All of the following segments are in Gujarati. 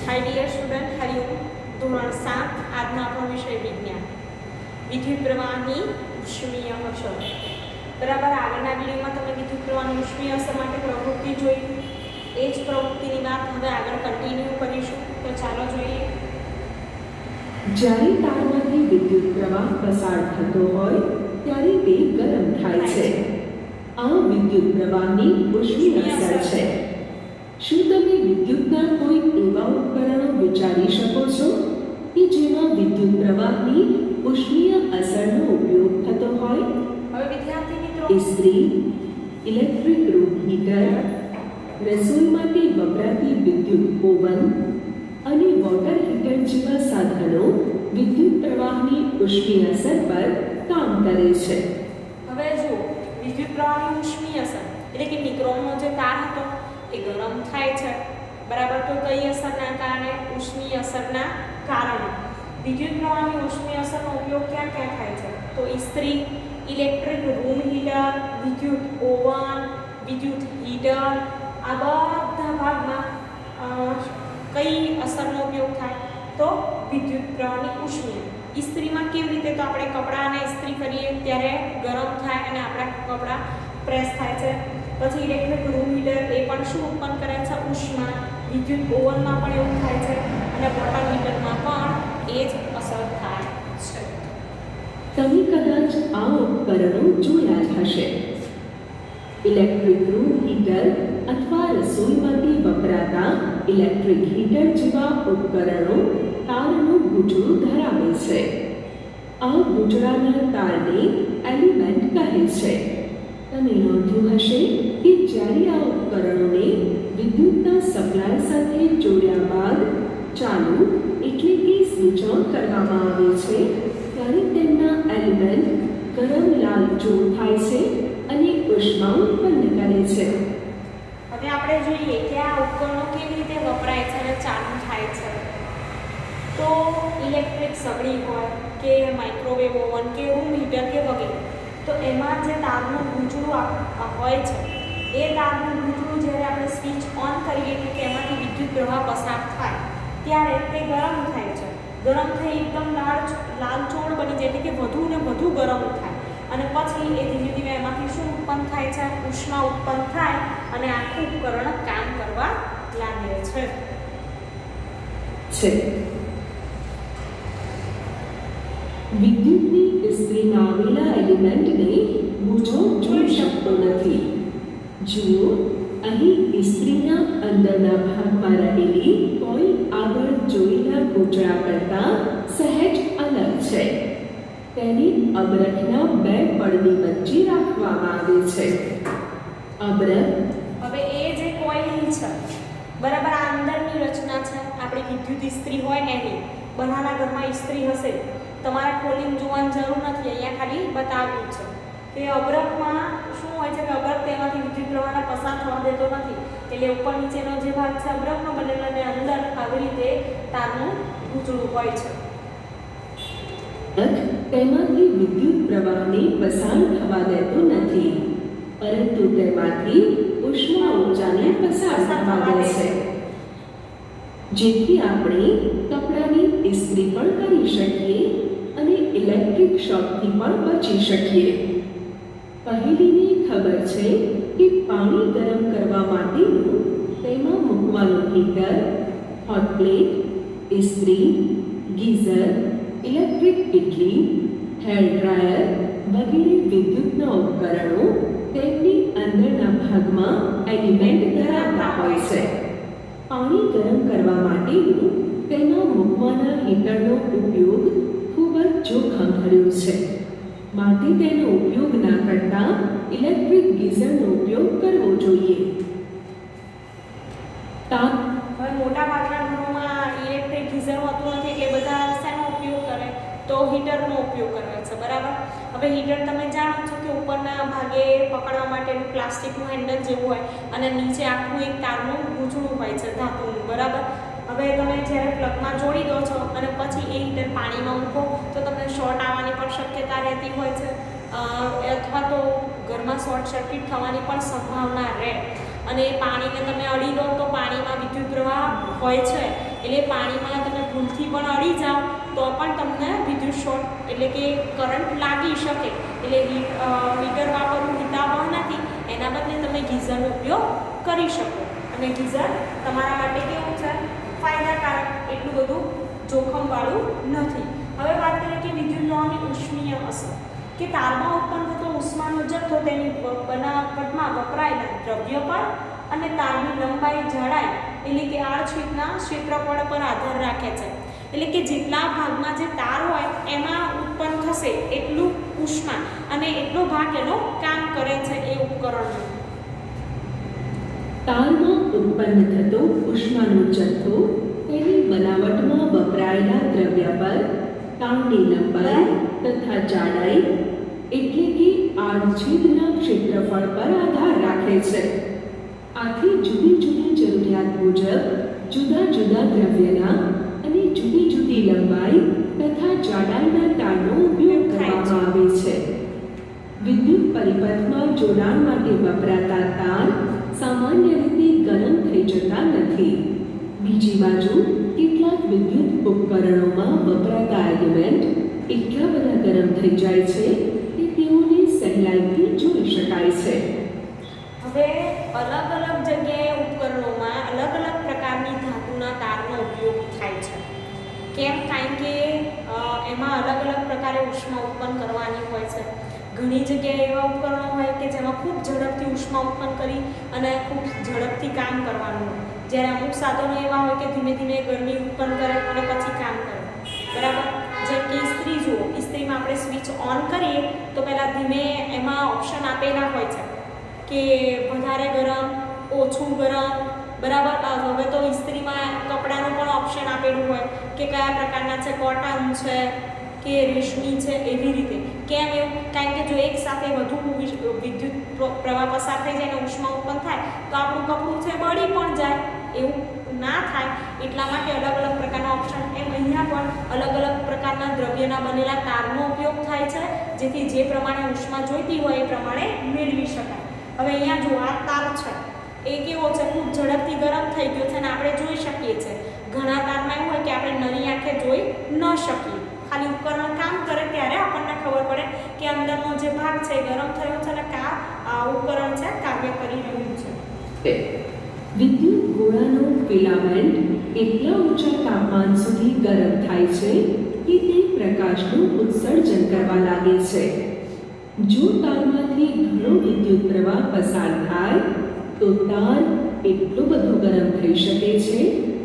Hi dear student, Hariom. धोरण 7 આજનો આપણો વિષય વિજ્ઞાન, વિદ્યુત પ્રવાહની ઉષ્મીય અસર। બરાબર, આગળના વિડીયોમાં તમે વિદ્યુત પ્રવાહની ઉષ્મીય અસર માટે પ્રવૃત્તિ જોઈ, એ જ પ્રવૃત્તિની વાત હવે આગળ કન્ટિન્યુ કરીશું। તો ચાલો જોઈએ। જ્યારે તારમાંથી વિદ્યુત પ્રવાહ પસાર થતો હોય ત્યારે તે ગરમ થાય છે। આ વિદ્યુત પ્રવાહની ઉષ્મીય અસર છે। શું તમે વિદ્યુતના કોઈ એવા ઉપકરણો વિચારી શકો છો કે જેમાં વિદ્યુત પ્રવાહની ઉષ્મીય અસરનો ઉપયોગ થતો હોય? હવે વિદ્યાર્થી મિત્રો, ઇસ્ત્રી, ઇલેક્ટ્રિક રૂમ હીટર, રસોઈ માટે વપરાતી વિદ્યુત ઓવન અને વોટર હીટર જેવા સાધનો વિદ્યુત પ્રવાહની ઉષ્મીય અસર પર કામ કરે છે। હવે જો વિદ્યુત પ્રવાહની ઉષ્મીય અસર એટલે કે નિક્રોનનો જે તાર હતો એ ગરમ થાય છે। બરાબર, તો કઈ અસરના કારણે? ઉષ્મીય અસરના કારણે। વિદ્યુત પ્રવાહની ઉષ્મીય અસરનો ઉપયોગ ક્યાં ક્યાં થાય છે? તો ઇસ્ત્રી, ઇલેક્ટ્રિક રૂમ હીટર, વિદ્યુત ઓવન, વિદ્યુત હીટર, આ બધા ભાગમાં કઈ અસરનો ઉપયોગ થાય? તો વિદ્યુત પ્રવાહની ઉષ્મીય। ઇસ્ત્રીમાં કેવી રીતે? તો આપણે કપડાને ઇસ્ત્રી કરીએ ત્યારે ગરમ થાય અને આપણા કપડાં પ્રેસ થાય છે। પછી ઇલેક્ટ્રિક રૂમ હીટર એ પણ શું ઉત્પન્ન કરે છે? ઉષ્મા। વિદ્યુત ઓવનમાં પણ એવું થાય છે અને વોટર હીટરમાં પણ એ જ અસર થાય છે। તમે કદાચ આ ઉપકરણો જોયા જ હશે। ઇલેક્ટ્રિક રૂમ હીટર અથવા રસોઈમાંથી વપરાતા ઇલેક્ટ્રિક હીટર જેવા ઉપકરણો તારનું ગૂંચળું ધરાવે છે। આ ગૂંચળાના તારને એલિમેન્ટ કહે છે। તમે નોંધ્યું હશે કે જ્યારે આ ઉપકરણોને વિદ્યુતના સપ્લાય સાથે જોડ્યા બાદ ચાલુ એટલે કે સ્વિચ ઓન કરવામાં આવે છે ત્યારે તેમના એલિમેન્ટ ગરમ લાલચોળ થાય છે અને ઉષ્મા ઉત્પન્ન કરે છે। હવે આપણે જોઈએ કે આ ઉપકરણો કેવી રીતે વપરાય છે અને ચાલુ થાય છે। તો ઇલેક્ટ્રિક સગડી હોય કે માઇક્રોવેવ ઓવન કે રૂમ હીટર કે વગેરે, તો એમાં જે તારનું ગૂંચળું હોય છે એ તારનું ગૂંચળું જ્યારે આપણે સ્વિચ ઓન કરીએ કે એમાંથી વિદ્યુત પ્રવાહ પસાર થાય ત્યારે તે ગરમ થાય છે। ગરમ થઈ એકદમ લાલચોળ બની જાય, એટલે કે વધુ ને વધુ ગરમ થાય અને પછી એ ધીમે ધીમે એમાંથી શું ઉત્પન્ન થાય છે? ઉષ્મા ઉત્પન્ન થાય અને આખું ઉપકરણ કામ કરવા લાગે છે। વિદ્યુતની ઇસ્ત્રીમાં આવેલા એલિમેન્ટને બૂજો જોઈ શકતો નથી। જુઓ, અહીં ઇસ્ત્રીના અંદરના ભાગમાં રહેલી કોઇલ આગળ જોયેલા ગૂંચળા કરતાં સહેજ અલગ છે। તેને અબરખના બે પડની વચ્ચે રાખવામાં આવે છે। અબરખ હવે એ જે કોઇલ છે, બરાબર, આ અંદરની રચના છે આપણી વિદ્યુત ઇસ્ત્રી હોય એની। બધાના ઘરમાં ઇસ્ત્રી હશે, તમારે ખોલીને જોવાની જરૂર નથી, અહીંયા ખાલી બતાવ્યું છે કે અબરખમાં શું હોય છે કે અબરખ તેમાંથી વિદ્યુત પ્રવાહને પસાર થવા દેતો નથી, એટલે ઉપર નીચેનો જે ભાગ છે અબરખનો બનેલો અને અંદર આવી રીતે તારનું ગૂંચળું હોય છે। તેમાંથી વિદ્યુત પ્રવાહને પસાર થવા દેતો નથી, પરંતુ તેમાંથી ઉષ્મા ઊર્જાને પસાર થવા દે છે, જેથી આપણે કપડાની ઇસ્ત્રી પણ કરી શકીએ અને ઇલેક્ટ્રિક શોકથી પણ બચી શકીએ। પહેલીને ખબર છે કે પાણી ગરમ કરવા માટેનું તેમાં મૂકવાનું હીટર, હોટ પ્લેટ, ઇસ્ત્રી, ગીઝર, ઇલેક્ટ્રિક કેટલી, હેર ડ્રાયર વગેરે વિદ્યુતના ઉપકરણો તેમની અંદરના ભાગમાં એલિમેન્ટ ધરાવતા હોય છે। પાણી ગરમ કરવા માટેનું તેમાં મૂકવાના હીટરનો ઉપયોગ ખૂબ જ જોખમભર્યો છે, માટે તેનો ઉપયોગ ના કરતા ઇલેક્ટ્રિક ગીઝરનો ઉપયોગ કરવો જોઈએ। હવે મોટા ભાગના ઘરોમાં ઇલેક્ટ્રિક ગીઝર હોતું નથી, એટલે બધા શેનો ઉપયોગ કરે? તો હીટરનો ઉપયોગ કરે છે। બરાબર, હવે હીટર તમે જાણો છો કે ઉપરના ભાગે પકડવા માટેનું પ્લાસ્ટિકનું હેન્ડલ જેવું હોય અને નીચે આખું એક તારનું ગૂંચળું હોય છે ધાતુનું। બરાબર, હવે તમે જ્યારે પ્લગમાં જોડી દો છો અને પછી એ હીટર પાણીમાં મૂકો તો તમને શોર્ટ આવવાની પણ શક્યતા રહેતી હોય છે, અથવા તો ઘરમાં શોર્ટ સર્કિટ થવાની પણ સંભાવના રહે અને પાણીને તમે અડી લો તો પાણીમાં વિદ્યુત પ્રવાહ હોય છે એટલે પાણીમાં તમે ભૂલથી પણ અડી જાઓ તો પણ તમને વિદ્યુત શોર્ટ એટલે કે કરંટ લાગી શકે એટલે હીટર વાપરવું હિતાવહ નથી એના બદલે તમે ગીઝરનો ઉપયોગ કરી શકો અને ગીઝર તમારા માટે કેવું છે ફાયદાકારક એટલું બધું જોખમવાળું નથી. હવે વાત કરીએ કે વિદ્યુત પ્રવાહની ઉષ્મીય અસર કે તારમાં ઉત્પન્ન થતો ઉષ્માનો જથ્થો તેની બનાવટમાં વપરાયેલા દ્રવ્ય પર અને તારની લંબાઈ જાડાઈ એટલે કે આડછેદના ક્ષેત્રફળ પર આધાર રાખે છે. એટલે કે જેટલા ભાગમાં જે તાર હોય એમાં ઉત્પન્ન થશે એટલું ઉષ્મા અને એટલો ભાગ એનો કામ કરે છે એ ઉપકરણનો. તારમાં ઉત્પન્ન થતો ઉષ્માનો જથ્થો તેની બનાવટમાં વપરાયેલા દ્રવ્ય પર તારની લંબાઈ તથા જાડાઈ એટલે કે આડછેદના ક્ષેત્રફળ પર આધાર રાખે છે. આથી જુદી જુદી જરૂરિયાત મુજબ જુદા જુદા દ્રવ્યના અને જુદી જુદી લંબાઈ તથા જાડાઈના તારનો ઉપયોગ કરવામાં આવે છે. વિદ્યુત પરિપથમાં જોડાણ માટે વપરાતા તાર સામાન્ય રીતે ગરમ થઈ જતા નથી. બીજી બાજુ કેટલાક વિદ્યુત ઉપકરણોમાં વપરાતા એલિમેન્ટ એટલા બધા ગરમ થઈ જાય છે કે તેઓને સહેલાઈથી જોઈ શકાય છે. હવે અલગ અલગ જગ્યાએ ઉપકરણોમાં અલગ અલગ પ્રકારની ધાતુના તારનો ઉપયોગ થાય છે. કેમ? કારણ કે એમાં અલગ અલગ પ્રકારે ઉષ્મા ઉત્પન્ન કરવાની હોય છે. ઘણી જગ્યાએ એવા ઉપકરણો હોય કે જેમાં ખૂબ ઝડપથી ઉષ્મા ઉત્પન્ન કરી અને ખૂબ ઝડપથી કામ કરવાનું હોય, જ્યારે અમુક સાધનો એવા હોય કે ધીમે ધીમે ગરમી ઉત્પન્ન કરે અને પછી કામ કરે. બરાબર? જેમ કે ઇસ્ત્રી જુઓ, ઇસ્ત્રીમાં આપણે સ્વિચ ઓન કરીએ તો પહેલાં ધીમે એમાં ઓપ્શન આપેલા હોય છે કે વધારે ગરમ, ઓછું ગરમ. બરાબર? હવે તો ઇસ્ત્રીમાં કપડાનું પણ ઓપ્શન આપેલું હોય કે કયા પ્રકારના છે, કોટન છે કે રેશમી છે, એવી રીતે. કેમ એવું? કારણ કે જો એક સાથે વધુ વિદ્યુત પ્રવાહ પસાર થઈ જાય અને ઉષ્મા ઉત્પન્ન થાય તો આપણું કપડું છે બળી પણ જાય. એવું ના થાય એટલા માટે અલગ અલગ પ્રકારના ઓપ્શન. એમ અહીંયા પણ અલગ અલગ પ્રકારના દ્રવ્યના બનેલા તારનો ઉપયોગ થાય છે જેથી જે પ્રમાણે ઉષ્મા જોઈતી હોય એ પ્રમાણે મેળવી શકાય. હવે અહીંયા જો આ તાર છે એ કેવો છે, ખૂબ ઝડપથી ગરમ થઈ ગયો છે અને આપણે જોઈ શકીએ છીએ. ઘણા તારમાં એવું હોય કે આપણે નરી આંખે જોઈ ન શકીએ, ખાલી ઉપકરણ કામ કરે ત્યારે આપણને ખબર પડે કે અંદરનો જે ભાગ છે ગરમ થયો છે અને ઉપકરણ છે કાર્ય કરી રહ્યું છે. વિદ્યુત ગોળાનો ફિલામેન્ટ એટલા ઊંચા તાપમાન સુધી ગરમ થાય છે કે તે પ્રકાશનું ઉત્સર્જન કરવા લાગે છે. જો તારમાંથી ઘણો વિદ્યુત પ્રવાહ પસાર થાય તો તાર એટલો બધો ગરમ થઈ શકે છે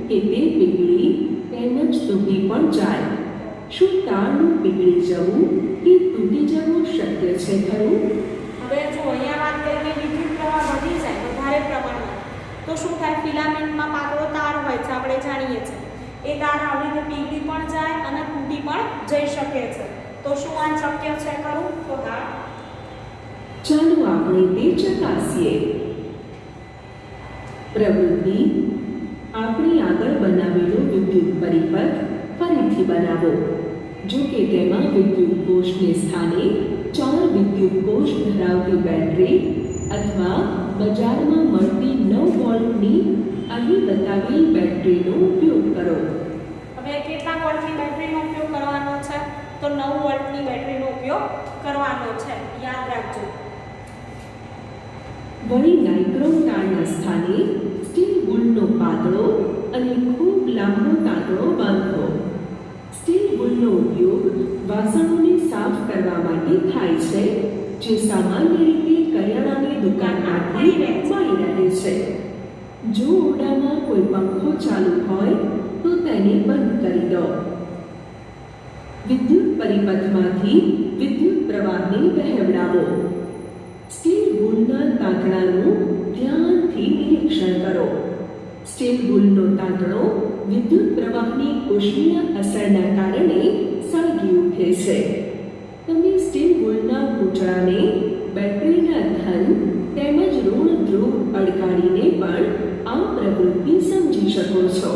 કે તે પીગળી તેમજ તૂટી પણ જાય. શું તારનું પીગળી જવું કે તૂટી જવું શક્ય છે ખરું? હવે જો અહીંયા વાત કરીએ કે વિદ્યુત પ્રવાહ વધી જાય વધારે પ્રમાણમાં તો શું થાય? ફિલામેન્ટમાં પાતળો તાર હોય છે, આપણે જાણીએ છીએ. એ તાર આવી રીતે પીગળી પણ જાય અને તૂટી પણ જઈ શકે છે. તો શું આ શક્ય છે ખરું? તો હા. ચાલો આપણે તે ચકાસીએ. પ્રવૃત્તિ: આપણે આગળ બનાવેલો વિદ્યુત પરિપથ ફરીથી બનાવો. જો કે તેમાં વિદ્યુત કોષને સ્થાને 4 વિદ્યુત કોષ ધરાવતી બેટરી અથવા બજારમાં મળતી 9 વોલ્ટની અહીં બતાવેલ બેટરીનો ઉપયોગ કરો. હવે કેટલા વોલ્ટની બેટરીનો ઉપયોગ કરવાનો છે? તો 9 વોલ્ટની બેટરીનો ઉપયોગ કરવાનો છે, યાદ રાખજો. વળી નાઇક્રોમ તારના સ્થાને સ્ટીલ વૂલનો પાતળો અને ખૂબ લાંબો તાંતણો બાંધો. સ્ટીલ વૂલનો ઉપયોગ વાસણોને સાફ કરવા માટે થાય છે, જે સામાન્ય રીતે કરિયાણાની દુકાનમાંથી મળી રહે છે. જો ઓરડામાં કોઈ પંખો ચાલુ હોય તો તેને બંધ કરી દો. વિદ્યુત પરિપથમાંથી વિદ્યુત પ્રવાહને વહેવડાવો. સ્ટીલ વૂલના તાંતણાનું ધ્યાનથી નિરીક્ષણ કરો. સ્ટીલ વૂલનો તાંતણો વિદ્યુત પ્રવાહની ઉષ્મીય અસરના કારણે સળગી ઉઠે છે. તમે સ્ટીલ વૂલના પૂંછડાને બેટરીના ધન તેમજ ઋણ ધ્રુવ અડકાડીને પણ આ પ્રવૃત્તિ સમજી શકો છો.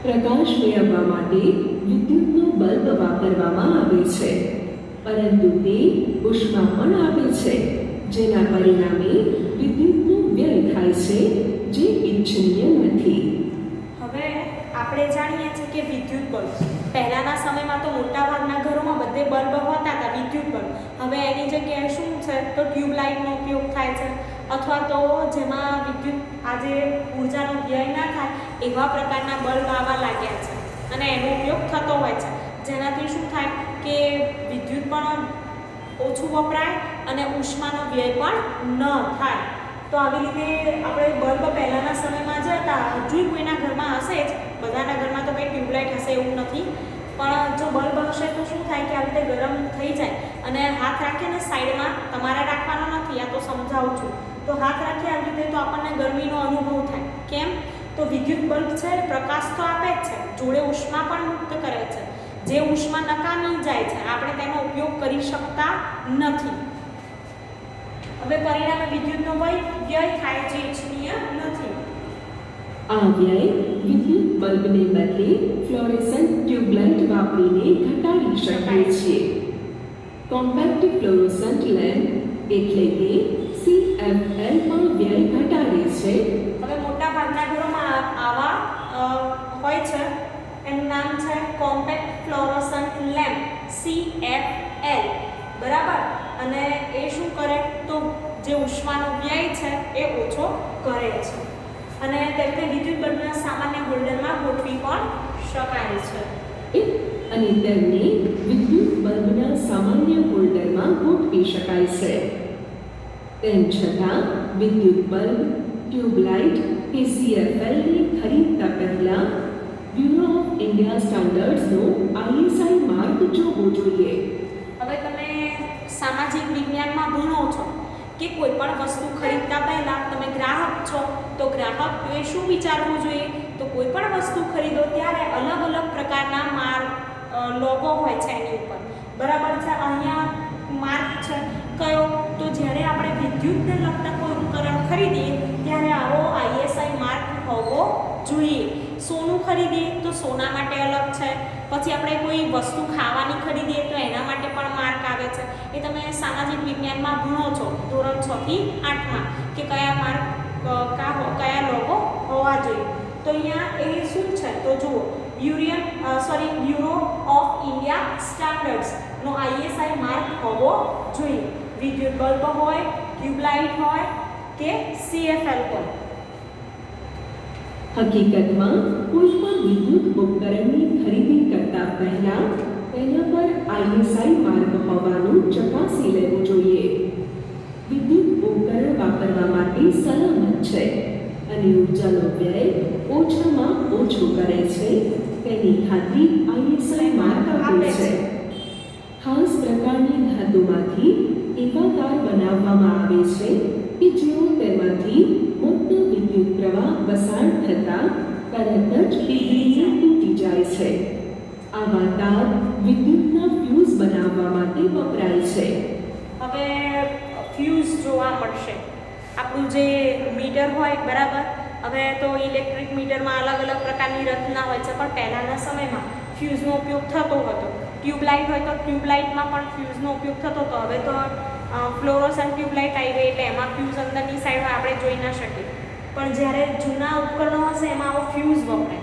પ્રકાશ મેળવવા માટે વિદ્યુતનો બલ્બ વાપરવામાં આવે છે. પરંતુ તે ઉષ્મા પણ આપે છે, જેના પરિણામે વિદ્યુતનો વ્યય થાય છે, જે ઇચ્છનીય નથી. હવે આપણે જાણીએ છીએ કે વિદ્યુત બલ્બ પહેલાના સમયમાં તો મોટાભાગના ઘરોમાં બધે બલ્બ હોતા હતા, વિદ્યુત બલ્બ. હવે એની જગ્યાએ શું છે તો ટ્યુબલાઇટનો ઉપયોગ થાય છે, અથવા તો જેમાં વિદ્યુત આજે ઉર્જાનો વ્યય ના થાય એવા પ્રકારના બલ્બ આવવા લાગ્યા છે અને એનો ઉપયોગ થતો હોય છે, જેનાથી શું થાય કે વિદ્યુત પણ ઓછું વપરાય અને ઉષ્માનો વ્યય પણ ન થાય. તો આવી રીતે આપણે બલ્બ પહેલાંના સમયમાં જ હતા, હજુ કોઈના ઘરમાં હશે જ, બધાના ઘરમાં તો કંઈ ટ્યુબલાઇટ હશે એવું નથી, પણ જો બલ્બ હશે તો શું થાય કે આવી રીતે ગરમ થઈ જાય અને હાથ રાખીને સાઈડમાં, તમારે રાખવાનો નથી, આ તો સમજાવું છું, તો હાથ રાખીએ આવી રીતે તો આપણને ગરમીનો અનુભવ થાય. કેમ? તો વિદ્યુત બલ્બ છે પ્રકાશ તો આપે જ છે, જોડે ઉષ્મા પણ મુક્ત કરે છે. જે ઉષ્મા નકામી જાય છે, આપણે તેનો ઉપયોગ કરી શકતા નથી. હવે પરિણામે વિદ્યુતનો વ્યય થાય, જે ઇચ્છનીય નથી. આ વ્યય વિદ્યુત બલ્બને બદલે ફ્લોરેસન્ટ ટ્યુબલાઇટ વાપરીને ઘટાડી શકીએ છીએ. કોમ્પેક્ટ ફ્લોરોસન્ટ લેમ્પ એટલે કે CFL પણ વ્યય ઘટાડે છે. હવે મોટા ભાગના ઘરોમાં આવા હોય છે, એનું નામ છે કોમ્પેક્ટ ફ્લોરોસન્ટ લેમ્પ, CFL, બરાબર. અને એ શું કરે તો જે ઉષ્માનો વ્યય છે એ ઓછો કરે છે અને તેમને વિદ્યુત બલ્બના સામાન્ય હોલ્ડરમાં ગોઠવી પણ શકાય છે. અને તેમને વિદ્યુત બલ્બના સામાન્ય હોલ્ડરમાં ગોઠવી શકાય છે. તેમ છતાં વિદ્યુત બલ્બ, ટ્યુબલાઇટ કે CFLને ખરીદતા પહેલા બ્યુરો ઓફ ઇન્ડિયા સ્ટાન્ડર્ડ્સનો ISI માર્ક જોવો જોઈએ. હવે તમે સામાજિક વિજ્ઞાનમાં ભણો છો કે કોઈ પણ વસ્તુ ખરીદતા પહેલા તમે ગ્રાહક છો, તો ગ્રાહકે શું વિચારવું જોઈએ? તો કોઈ પણ વસ્તુ ખરીદો ત્યારે અલગ અલગ પ્રકારના લોગો હોય છે એની ઉપર, બરાબર છે. અહીંયા માર્ક છે કયો? તો જ્યારે આપણે વિદ્યુતને લગતા કોઈ ઉપકરણ ખરીદીએ ત્યારે આવો ISI માર્ક હોવો જોઈએ. સોનું ખરીદીએ તો સોના માટે અલગ છે, પછી આપણે કોઈ વસ્તુ ખાવાની ખરીદીએ તો એના માટે પણ માર્ક આવે છે. એ તમે સામાજિક વિજ્ઞાનમાં ભણો છો ધોરણ 6 થી 8માં કે કયા માર્ક કયા લોગો હોવા જોઈએ. તો અહીંયા એ શું છે તો જુઓ, બ્યુરો ઓફ ઇન્ડિયા સ્ટાન્ડર્ડ્સનો ISI માર્ક હોવો જોઈએ. વિદ્યુત બલ્બ હોય, ટ્યુબલાઇટ હોય કે CFL હોય. હકીકતમાં કોઈ પણ વિદ્યુત ઉપકરણની ખરીદી કરતા પહેલા તેના પર ISI માર્ક હોવાનું ચકાસી લેવું જોઈએ. વિદ્યુત ઉપકરણ વાપરવા માટે સલામત છે અને ઉર્જાનો વ્યય ઓછામાં ઓછું કરે છે તેની ખાતરી ISI માર્ક આપે છે. ખાસ પ્રકારની ધાતુમાંથી એવા તાર બનાવવામાં આવે છે કે જેઓ તેમાંથી મુક્ત વિદ્યુત પ્રવાહ પસાર થતાં તરત જ પીગળીને તૂટી જાય છે. આવા તાર વિદ્યુતના ફ્યુઝ બનાવવા માટે વપરાય છે. હવે ફ્યુઝ જોવા મળશે. આપણું જે મીટર હોય, બરાબર. હવે તો ઇલેક્ટ્રિક મીટરમાં અલગ અલગ પ્રકારની રચના હોય છે, પણ પહેલાંના સમયમાં ફ્યુઝનો ઉપયોગ થતો હતો. ટ્યુબલાઇટ હોય તો ટ્યુબલાઇટમાં પણ ફ્યુઝનો ઉપયોગ થતો હતો. હવે તો ફ્લોરોસન્ટ ટ્યુબલાઇટ આવી ગઈ એટલે એમાં ફ્યુઝ અંદરની સાઈડ આપણે જોઈ ના શકીએ, પણ જ્યારે જૂના ઉપકરણો હશે એમાં આવો ફ્યુઝ વપરાય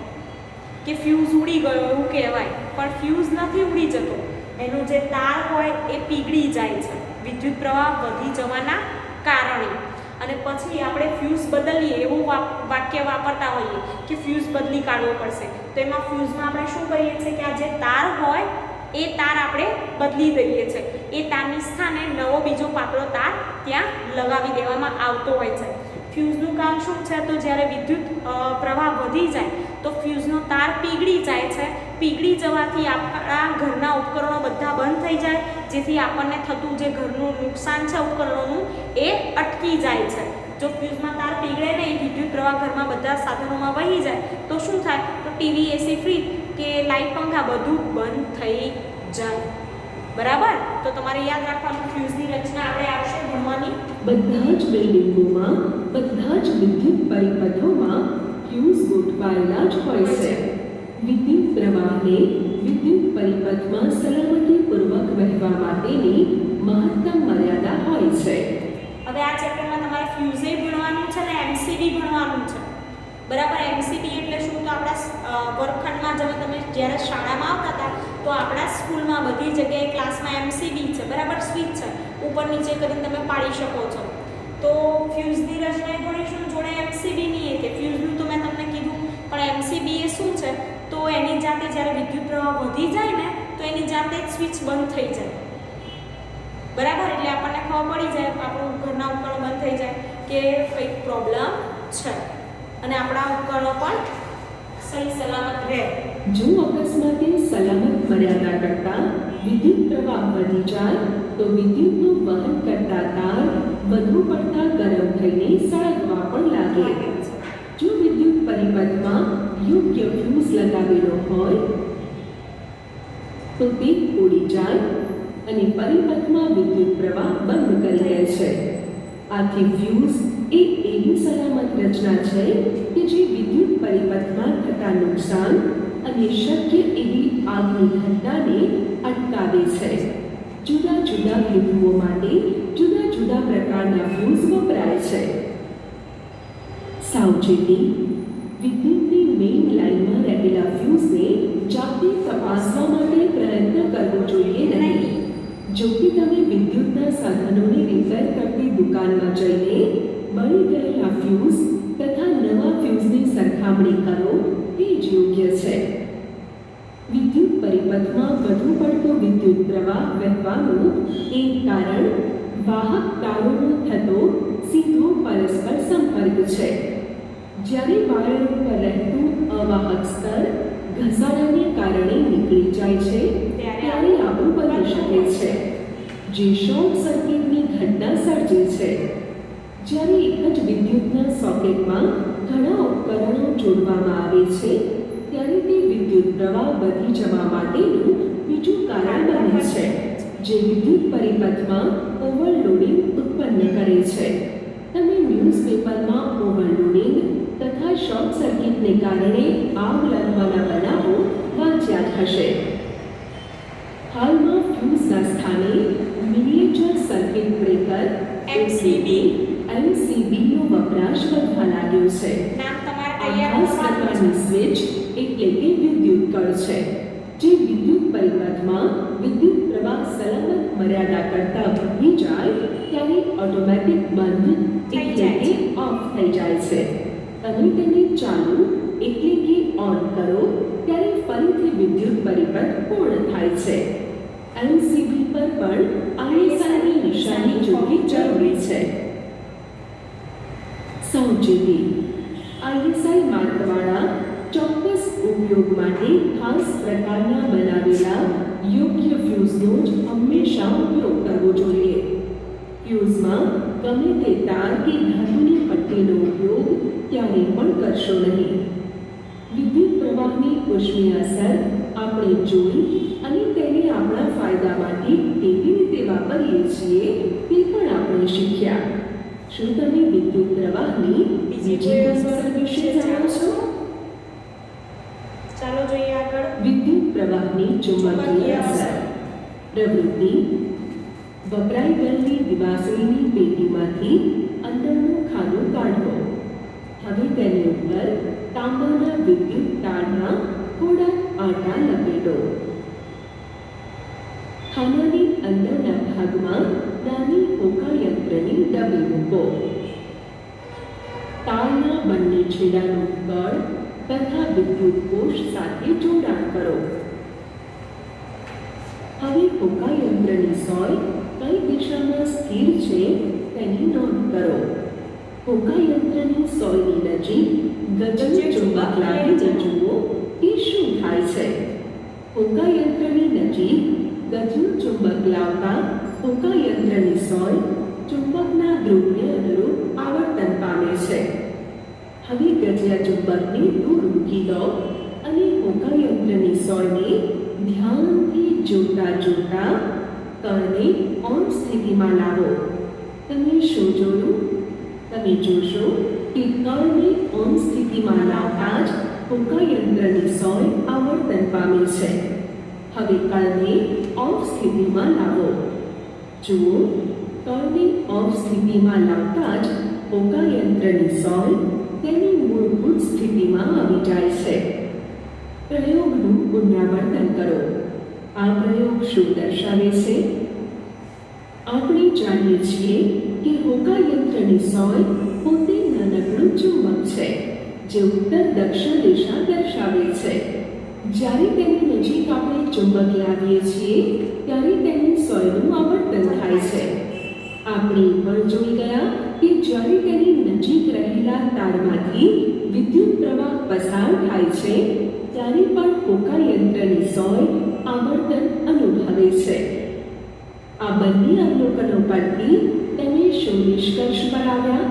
કે ફ્યુઝ ઉડી ગયો એવું કહેવાય, પણ ફ્યુઝ નથી ઉડી જતો, એનો જે તાર હોય એ પીગળી જાય છે વિદ્યુત પ્રવાહ વધી જવાના કારણે. અને પછી આપણે ફ્યુઝ બદલીએ એવું વાક્ય વાપરતા હોઈએ કે ફ્યુઝ બદલી કાઢવો પડશે. તો એમાં ફ્યુઝમાં આપણે શું કરીએ છીએ કે આ જે તાર હોય એ તાર આપણે બદલી દઈએ છીએ. એ તારની સ્થાને નવો બીજો પાતળો તાર ત્યાં લગાવી દેવામાં આવતો હોય છે. ફ્યુઝનું કામ શું છે તો જ્યારે વિદ્યુત પ્રવાહ વધી જાય તો ફ્યુઝનો તાર પીગળી જાય છે. પીગળી જવાથી આપણા ઘરના ઉપકરણો બધા બંધ થઈ જાય, જેથી આપણને થતું જે ઘરનું નુકસાન છે ઉપકરણોનું એ અટકી જાય છે. જો ફ્યુઝમાં તાર પીગળે નહીં, વિદ્યુત પ્રવાહ ઘરમાં બધા સાધનોમાં વહી જાય તો શું થાય? તો ટીવી, એસી, ફ્રીજ કે લાઇટ, પંખા બધું બંધ થઈ જાય. બરાબર. તો તમારે યાદ રાખવાનું ફ્યુઝની રચના આપણે આવશે ભણવાની. બધા જ બિલ્ડિંગોમાં, બધા જ વિદ્યુત પરિપથોમાં ફ્યુઝ ગોઠવાયેલા જ હોય છે. વિદ્યુત પ્રવાહને વિદ્યુત પરિપથમાં સલામતીપૂર્વક વહેવા માટેની મહત્તમ મર્યાદા હોય છે. હવે આ ચેપ્ટરમાં તમારે ફ્યુઝે ભણવાનું છે ને એમસીબી ભણવાનું છે. બરાબર, એમસીબી એટલે શું? તો આપણા વર્ગખંડમાં તમે જ્યારે શાળામાં આવતા હતા તો આપણા સ્કૂલમાં બધી જગ્યાએ ક્લાસમાં એમસીબી છે. બરાબર, સ્વિચ છે, ઉપર નીચે કરીને તમે પાડી શકો છો. તો ફ્યુઝની રચના ભણીશું, જોડે એમસીબીની એ કે ફ્યુઝનું તો મેં તમને કીધું, પણ એમસીબી એ શું છે? તો એની જાતે જ્યારે વિદ્યુત પ્રવાહ વધી જાય ને તો એની જાતે જ સ્વિચ બંધ થઈ જાય. બરાબર, એટલે આપણને ખબર પડી જાય, આપણું ઘરના ઉપકરણો બંધ થઈ જાય કે કંઈક પ્રોબ્લેમ છે અને આપણા ઉપકરણો પણ સહી સલામત રહે. જો અકસ્માતે સલામત મર્યાદા કરતાં વિદ્યુત પ્રવાહ વધી જાય તો વિદ્યુતનું વહન કરતા તાર વધુ પડતા ગરમ થઈને સળગવા પણ લાગે. જો વિદ્યુત પરિપથમાં યોગ્ય ફ્યુઝ લગાવેલો હોય તો તે ઉડી જાય અને પરિપથમાં વિદ્યુત પ્રવાહ બંધ કરી દે છે. આથી ફ્યુઝ એ એવી સલામત રચના છે કે જે વિદ્યુત પરિપથમાં થતા નુકસાન અને શક્ય એવી આગની ઘટનાને અટકાવે છે. જુદા જુદા હેતુઓ માટે જુદા જુદા પ્રકારના ફ્યુઝ વપરાય છે. સાવચેતી: વિદ્યુતની મેઇન લાઇનમાં રહેલા ફ્યુઝને જાતે તપાસવા માટે પ્રયત્ન કરવો જોઈએ નહીં. જો કે તમે વિદ્યુતના સાધનોને રિપેર કરતી દુકાનમાં જઈને બળી ગયેલા ફ્યુઝ તથા નવા ફ્યુઝની સરખામણી કરો તે જ યોગ્ય છે. વિદ્યુત પરિપથમાં વધુ પડતો વિદ્યુત પ્રવાહ વહેવાનું એક કારણ વાહક તારોનો થતો સીધો પરસ્પર સંપર્ક છે. જ્યારે વાયરો પર રહેતું અવાહક સ્તર ઘસારાને કારણે નીકળી જાય છે ત્યારે આવું બની શકે છે, જે શોર્ટ સર્કિટની ઘટના સર્જે છે. જ્યારે એક જ વિદ્યુતના સોકેટમાં ઘણા ઉપકરણો જોડવામાં આવે છે ત્યારે તે વિદ્યુત પ્રવાહ વધી જવા માટેનું બીજું કારણ બને છે, જે વિદ્યુત પરિપથમાં ઓવરલોડિંગ ઉત્પન્ન કરે છે. તમે ન્યૂઝપેપરમાં ઓવરલોડિંગ તથા શોર્ટ સર્કિટને કારણે આગ લાગવાના બનાવો વાંચ્યા થશે. હાલમાં ફ્યુઝના સ્થાને મિનિએચર સર્કિટ બ્રેકર એમસીબીનો વપરાશ વધવા લાગ્યો છે. આ ખાસ પ્રકારની સ્વિચ એટલે કે વિદ્યુત કળ છે, જે વિદ્યુત પરિપથમાં વિદ્યુત પ્રવાહ સલામત મર્યાદા કરતાં વધી જાય ત્યારે ઓટોમેટિક બંધ એટલે કે ઓફ થઈ જાય છે. તમે તેને ચાલુ એટલે કે ઓન કરો ત્યારે ફરીથી વિદ્યુત પરિપથ પૂર્ણ થાય છે. એમસીબી પર પણ આઈએસઆઈની નિશાની જોવી જરૂરી છે. સાવચેતી: આઈએસઆઈ માર્કવાળા ચોક્કસ ઉપયોગ માટે ખાસ પ્રકારના બનાવેલા યોગ્ય ફ્યુઝનો જ હંમેશા ઉપયોગ કરવો જોઈએ. ફ્યુઝમાં ગમે તે તાર કે ધાતુની પટ્ટીનો ઉપયોગ ક્યારે પણ કરશો નહીં. વિદ્યુત પ્રવાહની ઉષ્મીય અસર આપણે જોઈ અને તેને આપણા ફાયદા માટે કેવી રીતે વાપરીએ છીએ તે પણ આપણે શીખ્યા. શું તમે વિદ્યુત પ્રવાહની બીજી કોઈ અસર વિશે જાણો છો? ચાલો જોઈએ આગળ. વિદ્યુત પ્રવાહની ચુંબકીય અસર. પ્રવૃત્તિ: વપરાઈ ગયેલી દિવાસળીની પેટીમાંથી અંદરનું ખાનું કાઢો. હવે તેની ઉપર તાંબાના વિદ્યુત તારના થોડા આટા લપેટો. ખાનાની અંદરના ભાગમાં નાની હોકાયંત્રની ડબી મૂકો. તારના બંને છેડાનું કળ તથા વિદ્યુત કોષ સાથે જોડાણ કરો. હવે હોકાયંત્રની સોય કઈ દિશામાં સ્થિર છે તેની નોંધ કરો. હોકાયંત્રની સોયની નજીક ગજન ચુંબક લાવીને જુઓ કે શું થાય છે. હોકાયંત્રની નજીક ગજન ચુંબક લાવતા હોકાયંત્રની સોય ચુંબકના ધ્રુવને અનુરૂપ આવર્તન પામે છે. હવે ગજિયા ચુંબકને દૂર મૂકી દો અને હોકાયંત્રની સોયને ધ્યાનથી જોતા જોતા કળને ઓન સ્થિતિમાં લાવો. તમે શું જોયું? તમે જોશો કે કળને ઓન સ્થિતિમાં લાવતા જ હોકાયંત્રની સોય આવર્તન પામે છે. હવે કળને ઓફ સ્થિતિમાં લાવો. જુઓ, કળને ઓફ સ્થિતિમાં લાવતા જ હોકાયંત્રની સોય તેની મૂળભૂત સ્થિતિમાં આવી જાય છે. પ્રયોગનું પુનરાવર્તન કરો. આ પ્રયોગ શું દર્શાવે છે? આપણે જાણીએ છીએ કે હોકાયંત્રની સોય પોતે નાનકડું ચુંબક છે જે ઉત્તર દક્ષિણ દિશા દર્શાવે છે. જ્યારે તેની નજીક આપણે ચુંબક લાવીએ છીએ ત્યારે તેની સોયનું આવર્તન થાય છે. આપણે પણ જોઈ ગયા કે જ્યારે તેની નજીક રહેલા તારમાંથી વિદ્યુત પ્રવાહ પસાર થાય છે ત્યારે પણ હોકાયંત્રની સોય આવર્તન અનુભવે છે. આ બંને અવલોકનો પરથી તમે શું નિષ્કર્ષ પર આવ્યા?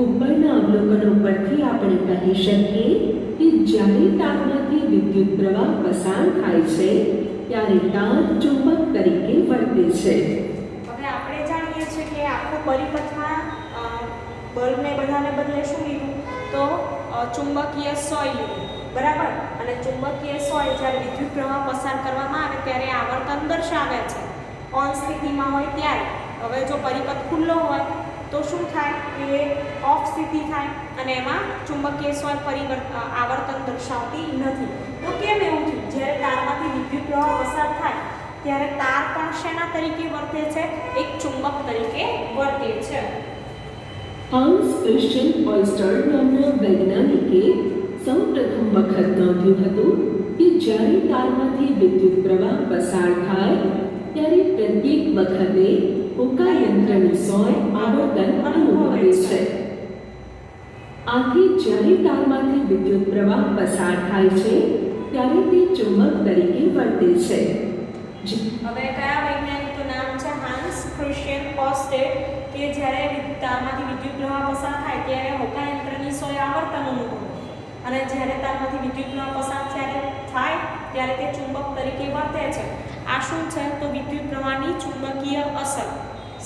ઉપરના અવલોકનો પરથી આપણે કહી શકીએ કે જ્યારે તારમાંથી વિદ્યુત પ્રવાહ પસાર થાય છે ત્યારે તાર ચુંબક તરીકે વર્તે છે. હવે આપણે જાણીએ છીએ કે આખો પરિપથમાં બલ્બને બધાને બદલે શું લીધું? તો ચુંબકીય સોય લીધું, બરાબર. અને ચુંબકીય સોય જ્યારે વિદ્યુત પ્રવાહ પસાર કરવામાં આવે ત્યારે આવર્તન દર્શાવે છે ઓન સ્થિતિમાં હોય ત્યારે. હવે જો પરિપથ ખુલ્લો હોય તો શું થાય કે ઓફ સ્થિતિ થાય અને એમાં ચુંબકીય સોય આવર્તન દર્શાવતી નથી. તો કેમ એવું થયું? જ્યારે તારમાંથી વિદ્યુત પ્રવાહ પસાર થાય ત્યારે તાર પણ શેના તરીકે વર્તે છે? એક ચુંબક તરીકે વર્તે છે. હાન્સ ક્રિશ્ચિયન ઓયસ્ટર નામના વૈજ્ઞાનિકે સૌપ્રથમ વખત નોંધ્યું હતું કે જ્યારે તારમાંથી વિદ્યુત પ્રવાહ પસાર થાય ત્યારે પ્રત્યેક વખતે હોકાયંત્રની સોય આવર્તન અનુભવે છે. આથી જ્યારે તારમાંથી વિદ્યુત પ્રવાહ પસાર થાય છે ત્યારે તે ચુંબક તરીકે વર્તે છે. હવે કયા વૈજ્ઞાનિકનું નામ છે? હાન્સ ક્રિશ્ચિયન ઓયસ્ટર, કે જ્યારે તારમાંથી વિદ્યુત પ્રવાહ પસાર થાય ત્યારે હોકાયંત્રની સોય આવર્તન અનુભવે અને જ્યારે તારમાંથી વિદ્યુત પ્રવાહ પસાર થાય ત્યારે તે ચુંબક તરીકે વર્તે છે. આ શું છે? તો વિદ્યુત પ્રવાહની ચુંબકીય અસર.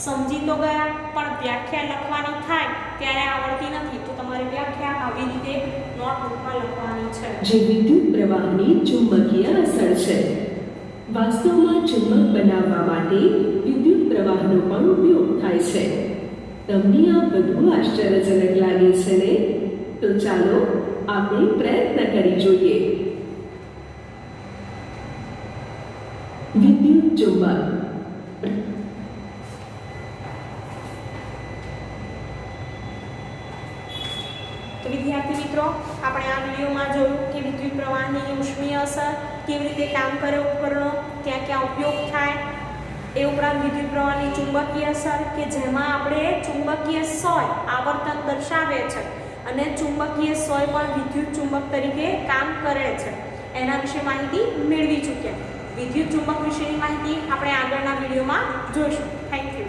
સમજી તો ગયા, પણ વ્યાખ્યા લખવાની થાય ત્યારે આવડતી નથી. તો તમારે વ્યાખ્યા આવી રીતે નોટબુકમાં લખવાની છે. જે વિદ્યુત પ્રવાહની ચુંબકીય અસર છે. વાસ્તવમાં ચુંબક બનાવવા માટે વિદ્યુત પ્રવાહનો પણ ઉપયોગ થાય છે. તમને આ બધું આશ્ચર્યજનક લાગે છે ને? તો ચાલો આપણે પ્રયત્ન કરી જોઈએ. વિદ્યુત ચુંબક. તો વિદ્યાર્થી મિત્રો, આપણે આ વિડીયોમાં જોયું કે વિદ્યુત પ્રવાહની ઉષ્મીય અસર, કેવી રીતે કામ કરે ઉપકરણો, ક્યાં ક્યાં ઉપયોગ થાય. એ ઉપરાંત વિદ્યુત પ્રવાહની ચુંબકીય અસર કે જેમાં આપણે ચુંબકીય સોય આવર્તન દર્શાવે છે અને ચુંબકીય સોય પણ વિદ્યુત ચુંબક તરીકે કામ કરે છે. એના વિશે માહિતી મેળવી ચૂક્યા. વિદ્યુત ચુંબક વિશેની માહિતી આપણે આગળના વિડીયોમાં જોઈશું. Thank you.